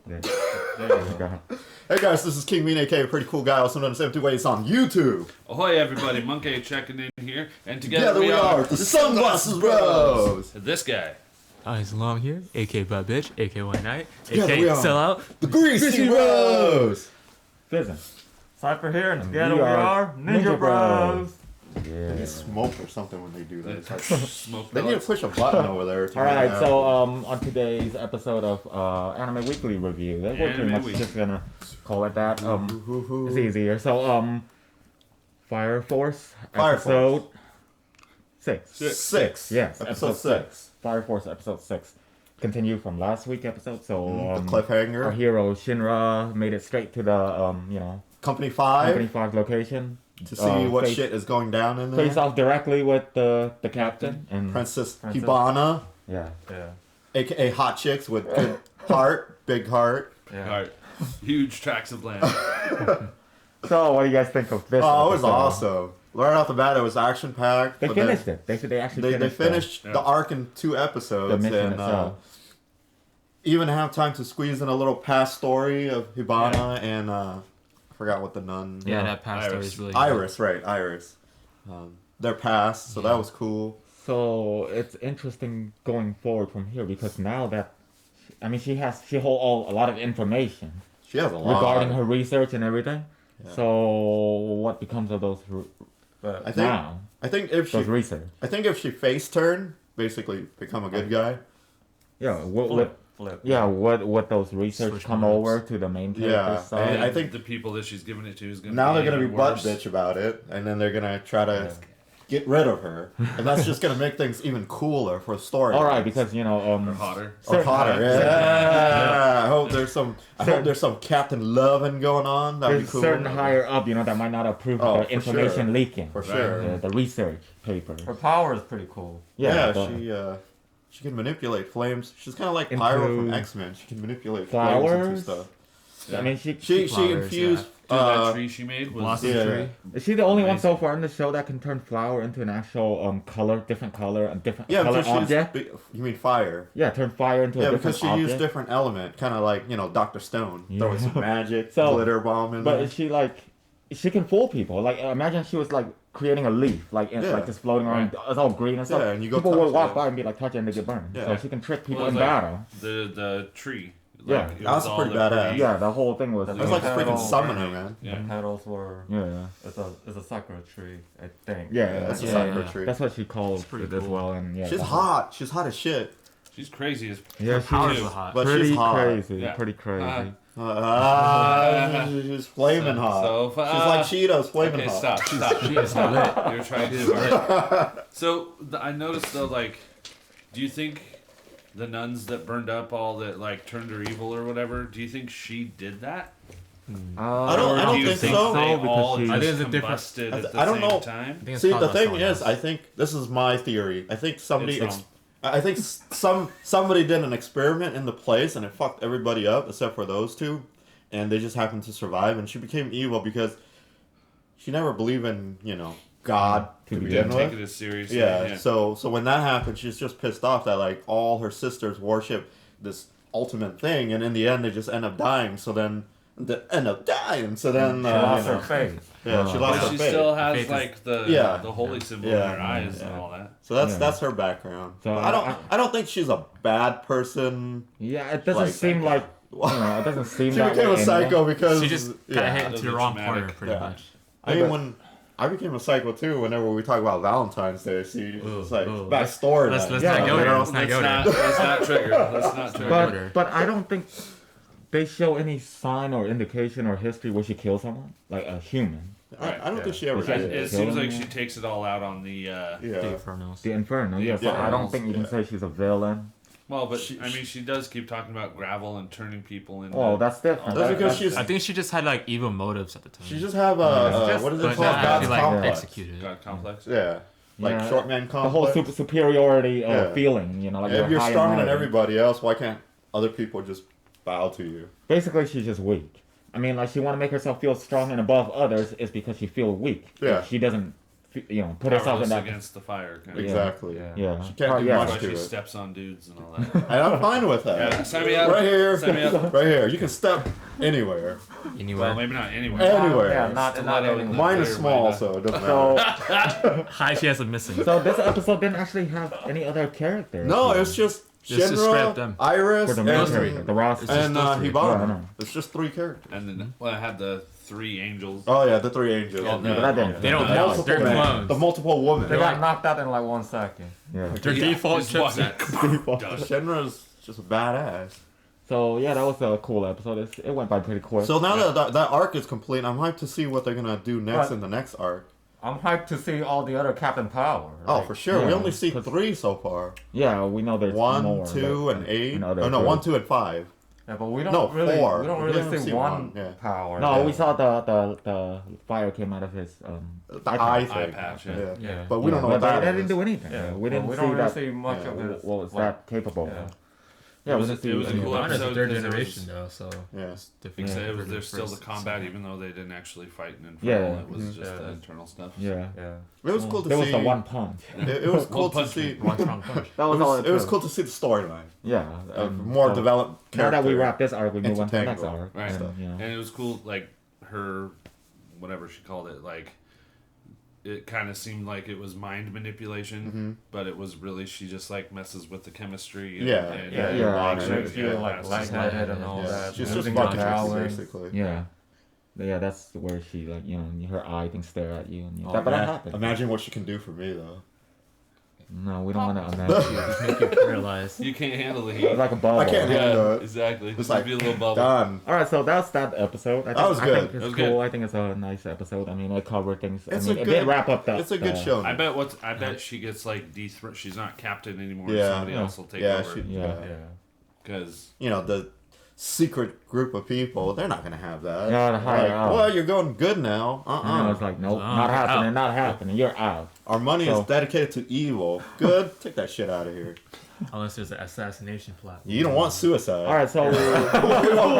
There you go. Hey guys, this is King Mean, aka Pretty Cool Guy, also known as Empty Ways on YouTube. Ahoy everybody, Monkey checking in here, and together we are the Sunglasses Bros. This guy. He's Long here, aka Bad Bitch, aka White Knight, Together aka we are Sellout. the Greasy Bros. Fizzing. Cypher here, and together We we are are Ninja Bros. They Yeah. need smoke or something when they do that. It's like smoke They need to pellets. push a button over there. To Alright, make it so happen. on today's episode of Anime Weekly Review, we're pretty Anime much Week. just gonna call it that. Hoo-hoo-hoo. It's easier. So Fire Force Fire episode 6. Six. Yes, Episode 6. Fire Force episode 6. Continue from last week's episode. So The our cliffhanger. hero Shinra made it straight to the Company 5. Company 5 location To see what face- shit is going down in there. face off directly with the captain and Princess Princess. Hibana, yeah. Yeah. aka Hot Chicks with good heart, big heart. Yeah. Alright. Huge tracts of land. So what do you guys think of this? Oh, it was episode? awesome. Right off the bat, it was action packed. They finished it. They said they actually They finished finished Yeah. the arc in 2 episodes, the mission and itself. even have time to squeeze in a little past story of Hibana and I forgot what the nun. Yeah, that past story Iris. is really Iris, right? Iris. Their past, so that was cool. So it's interesting going forward from here because now that she holds a lot of information She has a lot regarding her research and everything. Yeah. So what becomes of those But I think. now? I think if Those she, research. I think if she face turn, basically become a good guy. Yeah. What flip. what those research Switch come modes. over to the main Yeah, character's side. I think the people that she's giving it to is gonna Now be they're gonna be even butt worse. bitch about it, and then they're gonna try to get rid of her, and that's just gonna make things even cooler for the story. All right, because Or hotter. Or hotter, yeah. I hope Certain- there's some Captain Lovin' going on. That'd be there's cool. certain higher up, that might not approve Oh, the for information sure. leaking. For sure. The research paper. Her power is pretty cool. Yeah, the- she can manipulate flames. She's kind of like Into Pyro from X-Men. She can manipulate flames flowers? into stuff. I mean, she She Flowers, infused. Dude, that tree she made was Blossom yeah. tree. is she the only one Amazing. so far in the show that can turn flower into an actual different color, a different Yeah, color because she's. object? You mean fire? Yeah, turn fire into Yeah, a because different she used object. different element, kind of like Dr. Stone, throwing some magic, So- glitter bomb in But there. is she she can fool people. Like imagine she was like creating a leaf, like just floating around, it's all green and stuff. Yeah, and you go people touch would walk it. by and be like touch it and they get burned. Yeah. So she can trick people Well, in like, battle. the tree. Yeah. it That was all pretty the badass. pretty- Yeah, the whole thing was. It was like a freaking Battle. summoner, man. Yeah. The petals were. Yeah, It's a sakura tree, I think. yeah, That's a Yeah, sakura yeah. tree. that's what she calls It's pretty it as cool. well. And yeah, She's hot. She's hot as shit. She's crazy as Yeah, Powers she's were hot. But pretty she's hot. crazy. Yeah. Pretty crazy. She's flaming hot. so, She's like Cheetos, flaming Okay, hot. stop. She is lit. You're trying to So I noticed though, do you think the nuns that burned up all that turned her evil or whatever? Do you think she did that? I Or don't do you think think so, they because all she- just I think it's a different- combusted at the I don't same know. time? I think it's See, caused the by thing someone is, else. I think this is my theory. I think somebody, It's wrong. I think somebody did an experiment in the place and it fucked everybody up except for those two, and they just happened to survive. And she became evil because she never believed in God to begin Didn't take with. it as seriously. Yeah. So when that happened, she's just pissed off that all her sisters worship this ultimate thing, and in the end they just end up dying. So then they end up dying. So then She lost her faith. yeah, she lost But her she faith. still has Faith is- Yeah. the holy symbol Yeah. in her eyes and Yeah. all that. So that's Yeah. that's her background. So But I don't think she's a bad person. Yeah, it doesn't Like- seem like it doesn't seem She that became way a psycho anymore. because She just kind of hit into the Doesn't wrong matter. corner, pretty Yeah. much. I mean, when I became a psycho too, whenever we talk about Valentine's Day, see, it's like ooh. backstory. Let's that, not you go know? there. Let's not go there. Let's not trigger. Let's not trigger. But- But I don't think they show any sign or indication or history where she kills someone, like a human. I don't think she ever Which did. it seems like she takes it all out on the. Yeah. The Infernos. The Inferno, yes. Yeah. I don't think you can Yeah. say she's a villain. Well, but I mean, she does keep talking about gravel and turning people into. Oh, that's different. That's because That- she's I think she just had evil motives at the time. she just have Yeah. what is it but called? not God's actually complex. executed. God complex. Yeah, like Yeah. short man the complex. whole superiority Yeah. feeling, like If you're high and stronger than mighty. everybody else, why can't other people just bow to you? Basically, she's just weak. I mean, she want to make herself feel strong and above others is because she feels weak. Yeah. She doesn't put herself in Powerless that. against the fire. Kind Yeah. of. Exactly. Yeah. Yeah. She can't do yeah. much That's why to she it. steps on dudes and all that. And I'm fine with that. Yeah, sign me up. Right here. Sign me up. Right here. You can step anywhere. Anywhere. Well, maybe not anywhere. Anywhere. Yeah, not Stiletto in anywhere. the- Mine is There, small, why not? so it doesn't matter. High chance of missing. So this episode didn't actually have any other characters. No, it's just Just to scrap them. Shinra, Iris, for the military, and, the roster. and Yeah, I Hibana. know. It's just 3 characters. And then I had the 3 angels. Oh yeah, the 3 angels. Yeah, but that didn't. They don't The count. multiple They're men. clones. The multiple women. They got knocked out in like 1 second. Yeah. Their default just watch chipset. that. Shinra's just a badass. So yeah, that was a cool episode. It went by pretty quick. So now that arc is complete, I'm hyped to see what they're gonna do next But- in the next arc. I'm hyped to see all the other Captain Power. Oh, Like, for sure. We yeah, only see 'cause- 3 so far. yeah, we know there's 1, more. 2, but- and 8. and other Oh no, groups. 1, 2, and 5. Yeah, but we don't No, really 4. we don't We really only see see one one, yeah. power. No, Yeah. we saw the fire came out of his The eye eye patch. thing. Eye patch, yeah. Yeah. But we don't know what but that they is. didn't do anything. Yeah, We didn't we see don't really that. see much yeah, of it. What was like, that capable? Yeah. Yeah, It was we didn't a- it was see a any cool of that. Mine is the episode third because it generation was- though, so Yeah. it's Like I different. said, for the there's still the first combat, season. even though they didn't actually fight in Infernal. Yeah. It was Mhm. just Yeah. the internal stuff. Yeah. Yeah. It was cool to There see. was the one punch. It was cool to punch see. One strong punch. That It was all. was, it was cool to see the storyline. Yeah. More so developed Now character. that we wrap this arc, we move on to the next Intertangle. arc. Right. And, you know. And it was cool, like her, whatever she called it, like it kind of seemed like it was mind manipulation, but it was really she just like messes with the chemistry. And, Yeah, and, yeah, and yeah. body, It makes you yeah. like It's just lightheaded and all Yeah. that. She's just losing fucking your us, balance. basically. Yeah. Yeah, that's where she like her eye can stare at you and Oh, but that man. happened. Imagine what she can do for me though. No, we don't want to imagine. Just make you realize. You can't handle the It's heat. like a bubble. I can't handle Yeah, it. exactly. It's Just like be a little bubble. done. All right, so that's that episode. I think, That was I good. think it's That was cool. good. I think it's a nice episode. I mean, it covered things. It's I mean, a it good- did wrap up the. It's a good the- show. I bet she gets like dethroned. She's not captain anymore. Yeah. Somebody Yeah. else will take Yeah, over. Yeah. Yeah. Because You know, the secret group of people, they're not gonna have that. Yeah, the higher Like, up. well, you're going good now. I was like, nope, Oh, not happening, out. not happening. You're out. Our money So- is dedicated to evil. Good, take that shit out of here. Unless there's an assassination plot. You don't want suicide. All right, so we won't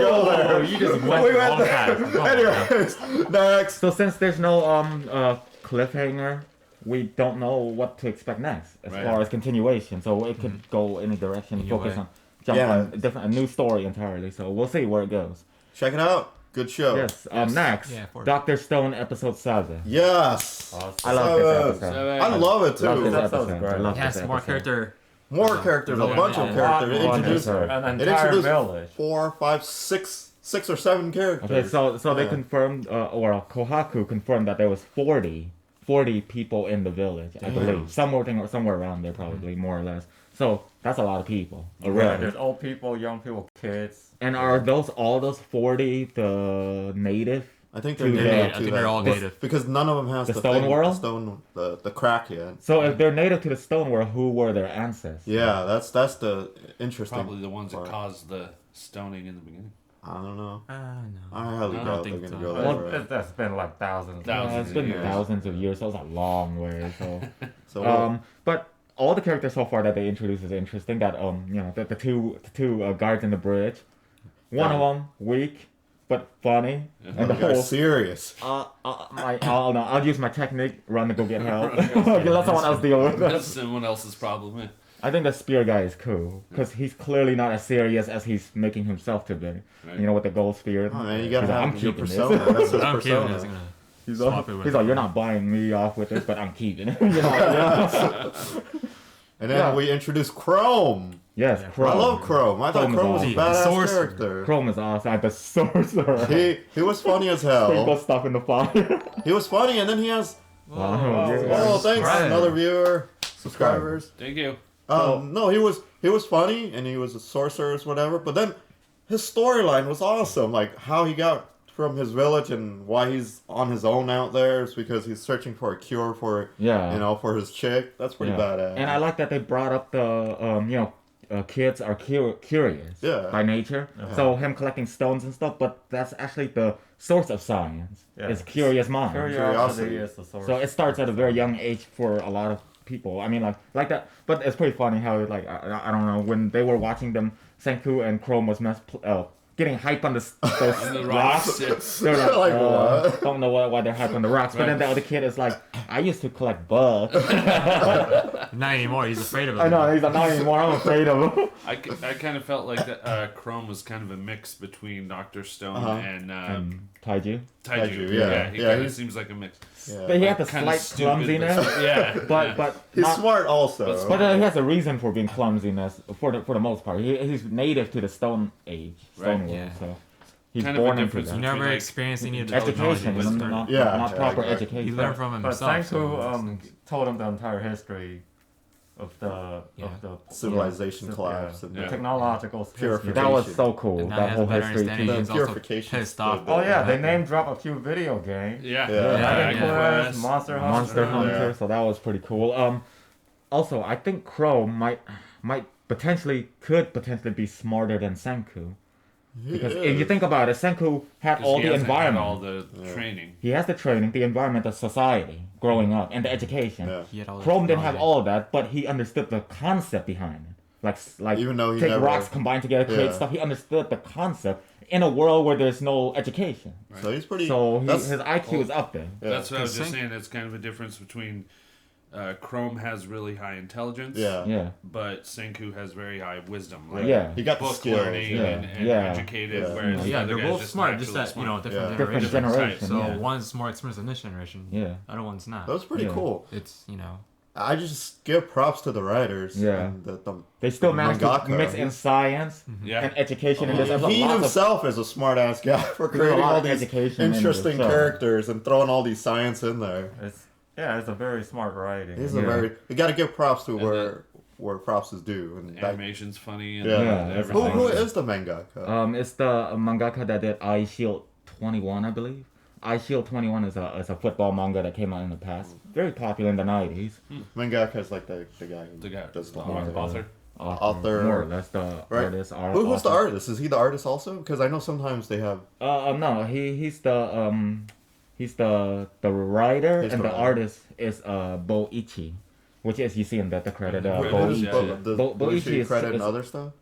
go there. Oh, you just went We the went wrong there. path. Come on now. Anyways, next. so since there's no cliffhanger, we don't know what to expect next as Right. far as continuation. So it could go any direction. Any Focus way. on jump Yeah. on a new story entirely. So we'll see where it goes. Check it out. Good show. Yes. Yes. Next, Yeah, for- Doctor Stone episode 7. Yes. Awesome. I love this Seven. episode. Seven. I love it too. Love this That sounds episode. great. I love Yes, this more episode. character. More characters, a bunch of A characters. It lot, introduced Sorry. an It entire introduced- village. 4, 5, 6 or 7 characters. Okay, so they Yeah. confirmed, or Kohaku confirmed that there was 40 people in the village, I Damn. believe. Somewhere around there, probably, more or less. So that's a lot of people Yeah, already. there's old people, young people, kids. And are all those 40 the native? I think they're Yeah, native I to think that. they're all Because- native. because none of them has The the stone thing, world? the crack yet. So if they're native to the stone world, who were their ancestors? Yeah, that's the interesting. probably the ones that part. caused the stoning in the beginning. I don't know. No. I highly I don't doubt they're think gonna so. go Well, that route. That's been like thousands. Yeah, Thousands it's of been years. thousands of years, so it's a long way. So, So but all the characters so far that they introduced is interesting. That the two guards in the bridge, one of them weak but funny, and the you guys whole. serious. I'll use my technique, run to go get help. Let someone else deal with That's it. someone else's problem. Yeah. I think the spear guy is cool because he's clearly not as serious as he's making himself to be. Right. You know, with the gold spear. Oh, man, you gotta He's like, have I'm your keeping this. persona. That's his I'm kidding. It's persona. gonna He's swap it with like, you're not buying me off with this, but I'm keeping it. You know? And then Yeah. we introduced Chrome. Yes, Yeah, Chrome. I love Chrome. I thought Chrome is Chrome was a awesome. badass Sorcerer. character. Chrome is awesome. The sorcerer. He was funny as Sprinkle hell. stuff in the fire. He was funny, and then he has. Wow. Oh, thanks, Right. another viewer, subscribers. Thank you. No, he was funny, and he was a sorcerer, whatever. But then his storyline was awesome. Like how he got from his village and why he's on his own out there is because he's searching for a cure for Yeah. for his chick. That's pretty Yeah. badass. And I like that they brought up the kids are curious Yeah. by nature. So him collecting stones and stuff, but that's actually the source of science. Yeah. It's curious mind. Curiosity is the source. So it starts at a very young age for a lot of people. I mean, like that. But it's pretty funny how like I don't know when they were watching them, Senku and Chrome was getting hype on those And the rocks. They're like, Like, what? don't know why they're hype on the rocks. But then the other kid is like, I used to collect bugs. Not anymore. He's afraid of it. I know, he's like, not anymore, I'm afraid of him. I kind of felt like that, Chrome was kind of a mix between Dr. Stone and Taiju. Taiju. yeah. He Yeah, kind of he's- seems like a mix. Yeah. But he had the Kinda slight stupid, clumsiness. yeah. But He's not- smart also. But he has a reason for being clumsiness for the most part. He's native to the Stone Age, Stone Right. World, Yeah. so he's Kind of a born into difference that. He between, never like, experienced any of the technology. Education, He learned- not Yeah, proper exactly. education. He learned from But himself. Senku told him the entire history of the Yeah. of the Civilization yeah, collapse yeah, and the Yeah. technological history. Purification. That was so cool. And now That he has whole a better history understanding. too. He's also Purification pissed off. still Oh yeah, they Yeah. name drop a few video games. Yeah. Yeah. Dragon Yeah. Quest, Monster Hunter. Monster Hunter, Yeah. so that was pretty cool. Also, I think Crow might could potentially be smarter than Senku. Because if you think about it, Senku had 'Cause all he the hasn't had environment. all the training. He has the training, the environment of society, growing up, and the education. Yeah. He had all the Chrome didn't have technology. all of that, but he understood the concept behind it. Like Even though he take never- rocks, combine together, create Yeah. stuff. He understood the concept in a world where there's no education. So he's pretty. So that's- his IQ is up there. Yeah. That's what I was just Because saying. It's kind of a difference between Chrome has really high intelligence. Yeah. Yeah. But Senku has very high wisdom. Like Yeah. He got the book skills. learning Yeah. and Yeah. educated, Yeah. whereas the Yeah, other they're guy's both just smart, just naturally that, you know, smart. different Yeah. Different generations. generation. So yeah. one's more experienced in this generation. Yeah. The other one's not. That was pretty Yeah. cool. It's, you know, I just give props to the writers. Yeah. And the They still the managed to mangaka. mix in science Yeah. and education in this. There's a He lot of himself is a smart ass guy for There's a creating lot all of these education in the interesting show. characters and throwing all these science in there. It's a very smart writing. He's Yeah. a very. You got to give props to And where props is due. And that, Animation's funny and Yeah. Yeah, who everything. is the mangaka? It's the mangaka that did Eye Shield 21, I believe. Eye Shield 21 is a football manga that came out in the past. Very popular in the 90s. Mangaka is like the guy who The guy, does the the manga. author. Author. More or less the Right. artist. Who's the artist? Is he the artist also? Because I know sometimes they have. No, he's the writer, He's and the the writer. artist is Boichi, which is you see in the credit Yeah, Boichi. yeah. Does Boichi Boichi is- credit and is- other stuff?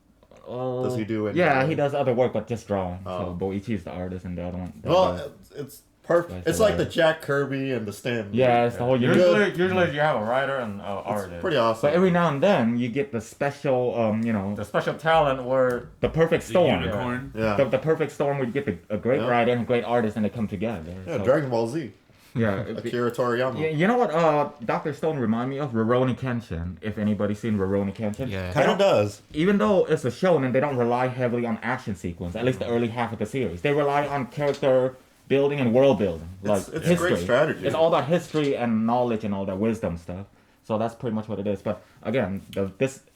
Uh, Does he do any Yeah, other- he does other work, but just drawing. Oh. So Boichi is the artist, and the other one. Well, it's perfect. That's It's like the hilarious. Jack Kirby and the Stan. yeah, it's the whole universe. Usually you have a writer and an artist. Pretty awesome. But every now and then you get the special, The special talent where the perfect The storm. unicorn. yeah. The perfect storm where you get a great Yeah. writer and a great artist, and they come together. Yeah, So, Dragon Ball Z. yeah. Akira Toriyama. You know what Dr. Stone remind me of? Rurouni Kenshin. If anybody's seen Rurouni Kenshin. yeah. Kind of does. Even though it's a shonen, they don't rely heavily on action sequence. At least the early half of the series, they rely on character building and world building, like It's history. great strategy. It's all about history and knowledge and all that wisdom stuff. So that's pretty much what it is. But again,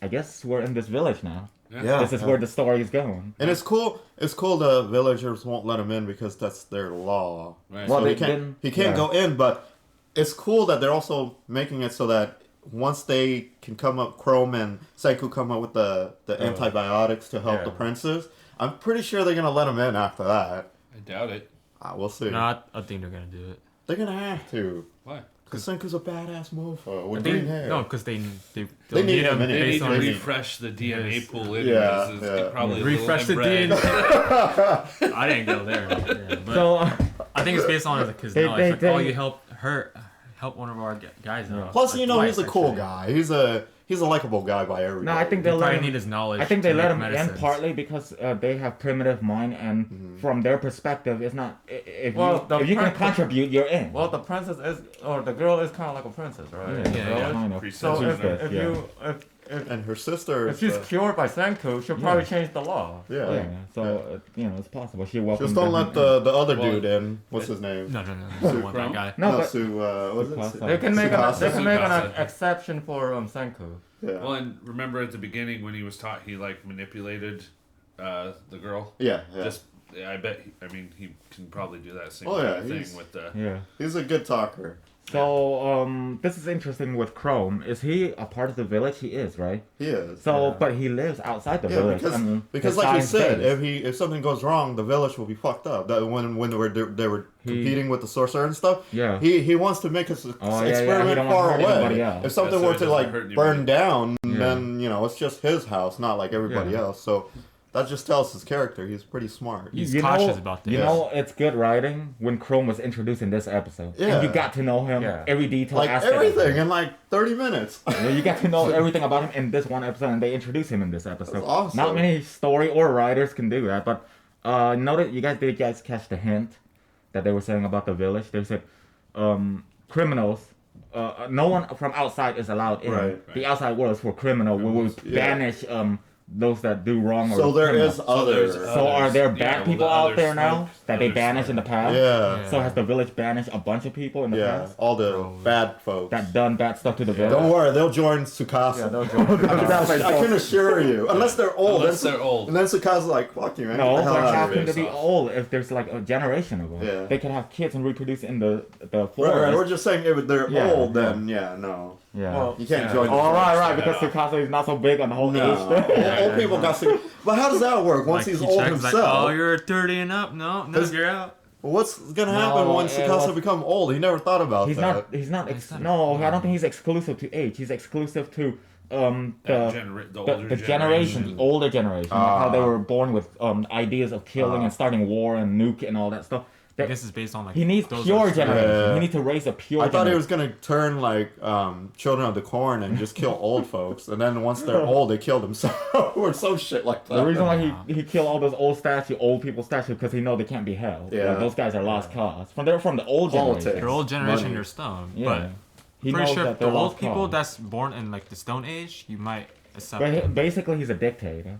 I guess we're in this village now. Yeah. This is where the story is going. And it's cool. It's cool. The villagers won't let him in because that's their law. Right. Well, So they he can't. didn't- He can't yeah. go in. But it's cool that they're also making it so that once they can come up, Chrome and Senku come up with the antibiotics to help Yeah. the princes. I'm pretty sure they're gonna let him in after that. I doubt it. We'll see. No, I think they're gonna do it. They're gonna have to. Why? Cause Senku's a badass mofo I with think, green hair. no, because they They need him They anyway. need to They need- refresh the DNA Yes. pool. Anyways. Yeah, It's yeah. probably a refresh the little inbred. DNA. I didn't go there. Yeah, but So I think it's based on it because They- no, they- it's like, oh, they- you help one of our guys out. Plus, Like, you know, he's a twice, cool actually. guy. He's a likable guy by everybody. no, I think They they let probably him. need his knowledge. I think they to let make him in medicines. partly because they have primitive mind, and from their perspective, it's not. If the you can prin- contribute, you're in. well the princess is or the girl is kind of like a princess, right? Yeah, In the yeah, village. kind of. Princess. So Princess, if yeah. you and her sister. if she's cured by Senku, she'll probably change the law. yeah. Yeah, so it's possible. She welcomes. Just don't them let the other Well, dude in. What's his name? No, I don't want Chrome? that guy. No, but Sue. What is it? Tsukasa. They can make Tsukasa. an exception for Senku. Yeah. Well, and remember at the beginning when he was taught, he like manipulated the girl. yeah. Just, I bet. He can probably do that same Oh, yeah, kind of he's- thing with the. yeah. He's a good talker. So this is interesting with Chrome. Is he a part of the village? He is, right? He is. So, Yeah. but he lives outside the Yeah, village. because his like you science said, base. if something goes wrong, the village will be fucked up. That when they were competing with the sorcerer and stuff. Yeah. He wants to make his Oh, yeah, he experiment don't far want to hurt anybody away. else. If something Yeah, so were it to doesn't like hurt burn anybody. down, Yeah. then it's just his house, not like everybody Yeah. else. So That just tells his character. He's pretty smart. He's You cautious know- about this. You know, it's good writing when Chrome was introduced in this episode. Yeah. And you got to know him, Yeah. every detail, Like aspect of everything him. in like 30 minutes. Yeah, you got to know everything about him in this one episode, and they introduce him in this episode. That's awesome. Not many story or writers can do that, but notice did you guys catch the hint that they were saying about the village? They said criminals. No one from outside is allowed in. Right. The outside world is for criminal. We will Yeah. banish those that do wrong. Or So there criminal. is other. So are there bad people out there now that they banished in the past? Yeah. So has the village banished a bunch of people in the Yeah. past All the bad folks. that done bad stuff to the village? Don't worry, they'll join Tsukasa. Yeah, they'll join. I can assure you. Unless they're old. Unless then they're old. And then Tsukasa's like, fuck you, man. No, Get the hell but out how of can here. they be old if there's like a generation of them? Yeah. They can have kids and reproduce in the Right, forest. right. We're just saying if they're Yeah, old, yeah. then no. Yeah. Well, You can't yeah. join Oh, right, Yeah. because Tsukasa is not so big on the whole No. age thing. Old people got to. But how does that work once Like, he's he old checks, himself? like, oh, you're 30 and up. No, Does- you're out. Well, what's gonna No, happen when it Tsukasa was- become old? He never thought about He's that. not. He's not. No, I don't think he's exclusive to age. He's exclusive to The the older generation, the older generation, how they were born with ideas of killing Ah. and starting war and nuke and all that stuff. That- This is based on like. he needs those pure are- generation. Yeah. He needs to raise a pure. I thought he generation. was gonna turn like Children of the Corn and just kill old folks, and then once they're old, they kill themselves or some shit like that. The reason why he killed all those old people statues because he know they can't be held. Yeah. Like, those guys are lost cause. They're from the old Politics. generation. Your old generation, Money. you're stoned. Yeah. But He pretty knows sure that the they're old lost people cause. that's born in like the Stone Age, you might accept. But them. basically, he's a dictator.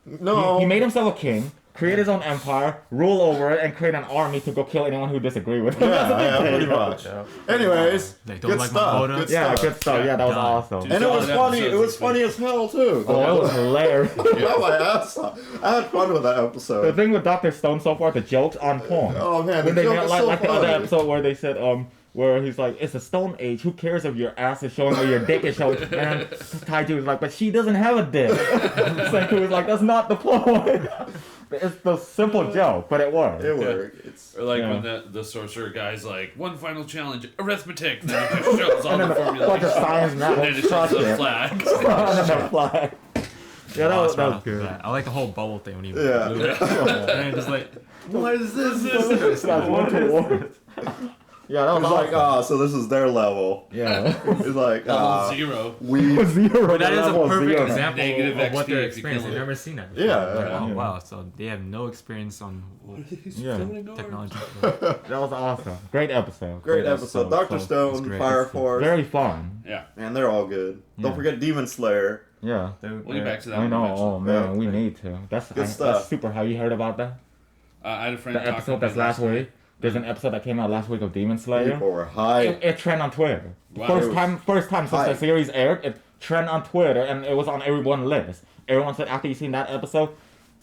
No, He made himself a king, create his own empire, rule over it, and create an army to go kill anyone who disagree with him. That's a yeah, dictator. pretty much. Yeah. Anyways, They don't good like my stuff. quota. Good Yeah, stuff. good stuff. Yeah, that was Done. awesome. Dude. And it was Solid funny. It episodes was this funny week. as hell too. Oh, it was hilarious. Got my ass off. I had fun with that The episode. thing with Dr. Stone so far, the joke's on point. Oh man, the When they joke made, is like, so like the other funny. episode where they said, where he's like, it's a stone age, who cares if your ass is showing or your dick is showing? And Taiju was like, but she doesn't have a dick. Senku was like, that's not the point. It's the simple joke, but it worked. It worked. It's Or like Yeah. when the sorcerer guy's like, one final challenge, arithmetic. And then he just shows all And the then a bunch formulas. of science And then math it shows trust the it. flags. And then the flag. Yeah, that was Awesome. good. Yeah, I like the whole bubble thing when he Yeah. blew it. And then just like, what is this? That's one to one. Yeah, that was It's like, awesome. so this is their level. Yeah. It's like, Zero. we. Zero. But that is a level perfect zero. example Negative of what XP they're if you experiencing. kill They've it. never seen that. Yeah, Like, yeah. oh, Yeah. wow. So they have no experience on Yeah. technology. That was awesome. Great episode. Great episode. Dr. So, Stone, great. Fire Force. very fun. Yeah. Man, they're all good. Don't Yeah. forget Demon Slayer. Yeah. We'll get back to that I one know. eventually. Oh man, Yeah. we need to. That's stuff. that's super. Have you heard about that? I had a friend The talking episode to me that's last week. There's an episode that came out last week of Demon Slayer. People were hyped. It trend on Twitter. Wow. First time since the Hype. series aired, it trend on Twitter and it was on everyone's list. Everyone said after you seen that episode,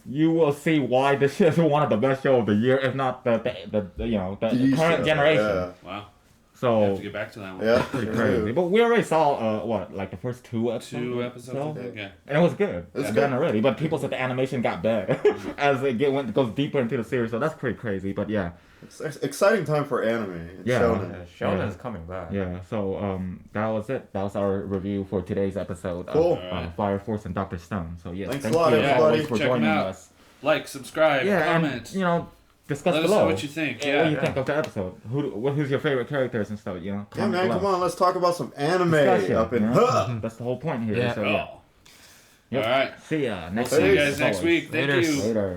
you will see why this is one of the best show of the year, if not the The current show, generation. Yeah. Wow. I So have to get back to that one. Yeah. pretty crazy. But we already saw like the first two episodes. 2 episodes, So, I think. Yeah. and it was good. It's It's good. done already. But people said the animation got better as it goes deeper into the series. So that's pretty crazy. But yeah. It's exciting time for anime. and Yeah. shonen. Yeah, Shonen Yeah. is coming back. Yeah, so that was it. That was our review for today's episode Cool. of Fire Force and Dr. Stone. So yes, Thanks thank a lot, you everybody. always for Check 'em joining out. us. Like, subscribe, Yeah, comment. and discuss Let us below. know what you think. Yeah, what do you Yeah. think of the episode? Who's your favorite characters and stuff? Yeah, comment man, below. come on, let's talk about some anime Discussion, up in. you know? That's the whole point here. Yeah. So Oh. yeah. Yep. All right. See ya We'll next see you week. guys as next always. week. Thank Later. you. Later.